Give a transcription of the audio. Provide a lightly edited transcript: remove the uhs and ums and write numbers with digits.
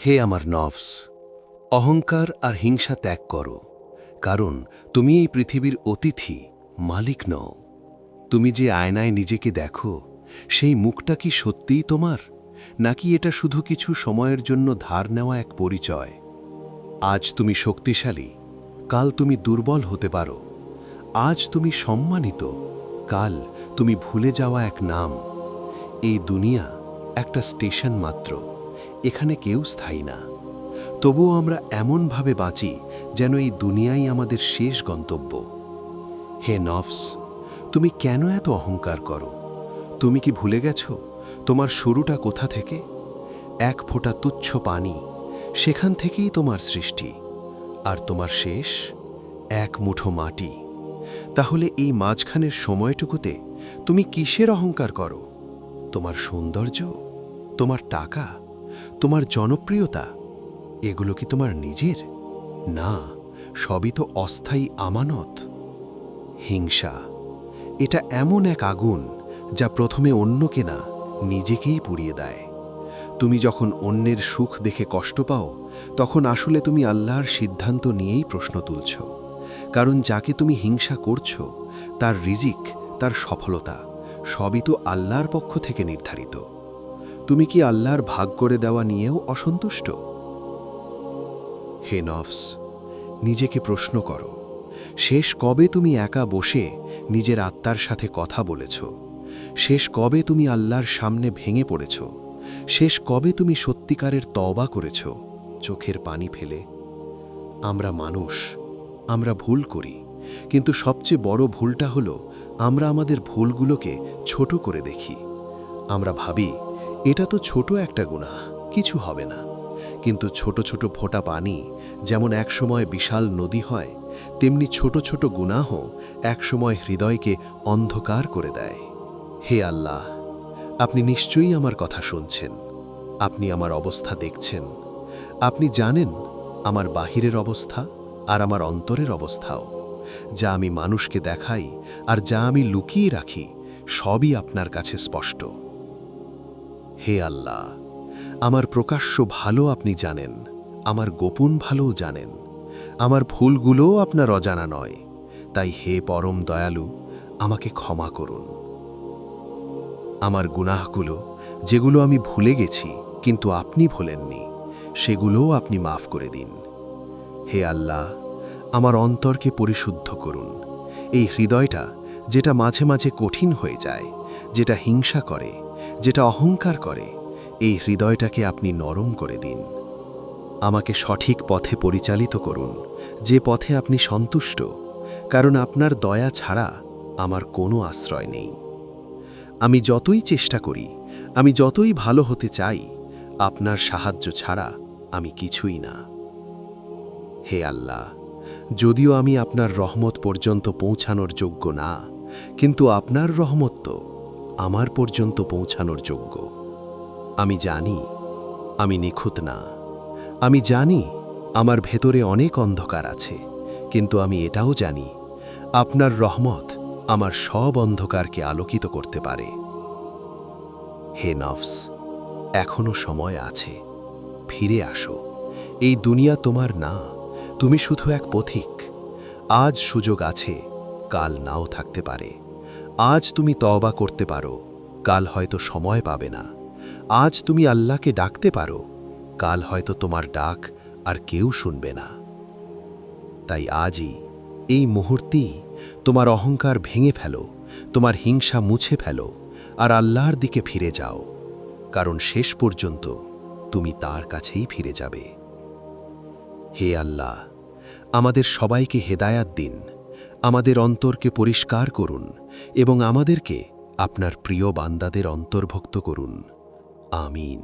হে আমার নফস, অহংকার আর হিংসা ত্যাগ করো, কারণ তুমি এই পৃথিবীর অতিথি, মালিক নও। তুমি যে আয়নায় নিজেকে দেখো, সেই মুখটা কি সত্যিই তোমার, নাকি এটা শুধু কিছু সময়ের জন্য ধার নেওয়া এক পরিচয়? আজ তুমি শক্তিশালী, কাল তুমি দুর্বল হতে পারো। আজ তুমি সম্মানিত, কাল তুমি ভুলে যাওয়া এক নাম। এই দুনিয়া একটা স্টেশন মাত্র, এখানে কেউ স্থায়ী না। তবুও আমরা এমনভাবে বাঁচি যেন এই দুনিয়াই আমাদের শেষ গন্তব্য। হে নফস, তুমি কেন এত অহংকার করো? তুমি কি ভুলে গেছ তোমার শুরুটা কোথা থেকে? এক ফোঁটা তুচ্ছ পানি, সেখান থেকেই তোমার সৃষ্টি। আর তোমার শেষ এক মুঠো মাটি। তাহলে এই মাঝখানের সময়টুকুতে তুমি কিসের অহংকার করো? তোমার সৌন্দর্য, তোমার টাকা, তোমার জনপ্রিয়তা, এগুলো কি তোমার নিজের? না, সবই তো অস্থায়ী আমানত। হিংসা, এটা এমন এক আগুন যা প্রথমে অন্যকে না, নিজেকেই পুড়িয়ে দেয়। তুমি যখন অন্যের সুখ দেখে কষ্ট পাও, তখন আসলে তুমি আল্লাহর সিদ্ধান্ত নিয়েই প্রশ্ন তুলছ। কারণ যাকে তুমি হিংসা করছো, তার রিজিক, তার সফলতা, সবই তো আল্লাহর পক্ষ থেকে নির্ধারিত। তুমি কি আল্লাহর ভাগ করে দেওয়া নিয়েও অসন্তুষ্ট? হে নফস, নিজেকে প্রশ্ন করো, শেষ কবে তুমি একা বসে নিজের আত্মার সাথে কথা বলেছ? শেষ কবে তুমি আল্লাহর সামনে ভেঙে পড়েছ? শেষ কবে তুমি সত্যিকারের তওবা করেছ, চোখের পানি ফেলে? আমরা মানুষ, আমরা ভুল করি, কিন্তু সবচেয়ে বড় ভুলটা হলো আমরা আমাদের ভুলগুলোকে ছোট করে দেখি। আমরা ভাবি এটা তো ছোট একটা গুনাহ, কিছু হবে না। কিন্তু ছোট ছোট ফোঁটা পানি যেমন একসময় বিশাল নদী হয়, তেমনি ছোট ছোট গুনাহ একসময় হৃদয়কে অন্ধকার করে দেয়। হে আল্লাহ, আপনি নিশ্চয়ই আমার কথা শুনছেন। আপনি আমার অবস্থা দেখছেন। আপনি জানেন আমার বাহিরের অবস্থা আর আমার অন্তরের অবস্থাও। যা আমি মানুষকে দেখাই আর যা আমি লুকিয়ে রাখি, সবই আপনার কাছে স্পষ্ট। হে আল্লাহ, আমার প্রকাশ্য ভালো আপনি জানেন, আমার গোপন ভালোও জানেন। আমার ভুলগুলোও আপনার অজানা নয়। তাই হে পরম দয়ালু, আমাকে ক্ষমা করুন। আমার গুনাহগুলো, যেগুলো আমি ভুলে গেছি কিন্তু আপনি ভোলেননি, সেগুলোও আপনি মাফ করে দিন। হে আল্লাহ, আমার অন্তরকে পরিশুদ্ধ করুন। এই হৃদয়টা, যেটা মাঝে মাঝে কঠিন হয়ে যায়, যেটা হিংসা করে, যেটা অহংকার করে, এই হৃদয়টাকে আপনি নরম করে দিন। আমাকে সঠিক পথে পরিচালিত করুন, যে পথে আপনি সন্তুষ্ট, কারণ আপনার দয়া ছাড়া আমার কোনো আশ্রয় নেই। আমি যতই চেষ্টা করি, আমি যতই ভালো হতে চাই, আপনার সাহায্য ছাড়া আমি কিছুই না। হে আল্লাহ, যদিও আমি আপনার রহমত পর্যন্ত পৌঁছানোর যোগ্য না, কিন্তু আপনার রহমত তো আমার পর্যন্ত পৌঁছানোর যোগ্য। আমি জানি আমি নিখুঁত না। আমি জানি আমার ভেতরে অনেক অন্ধকার আছে, কিন্তু আমি এটাও জানি আপনার রহমত আমার সব অন্ধকারকে আলোকিত করতে পারে। হে নফস, এখনো সময় আছে, ফিরে আসো। এই দুনিয়া তোমার না, তুমি শুধু এক পথিক। আজ সুযোগ আছে, কাল নাও থাকতে পারে। আজ তুমি তওবা করতে পারো, কাল হয়তো সময় পাবে না। আজ তুমি আল্লাহকে ডাকতে পারো, কাল হয়তো তোমার ডাক আর কেউ শুনবে না। তাই আজই, এই মুহূর্তেই তোমার অহংকার ভেঙে ফেলো, তোমার হিংসা মুছে ফেলো, আর আল্লাহর দিকে ফিরে যাও, কারণ শেষ পর্যন্ত তুমি তার কাছেই ফিরে যাবে। হে আল্লাহ, আমাদের সবাইকে হেদায়াত দিন, আমাদের অন্তরকে পরিষ্কার করুন এবং আমাদেরকে আপনার প্রিয় বান্দাদের অন্তর্ভুক্ত করুন। আমিন।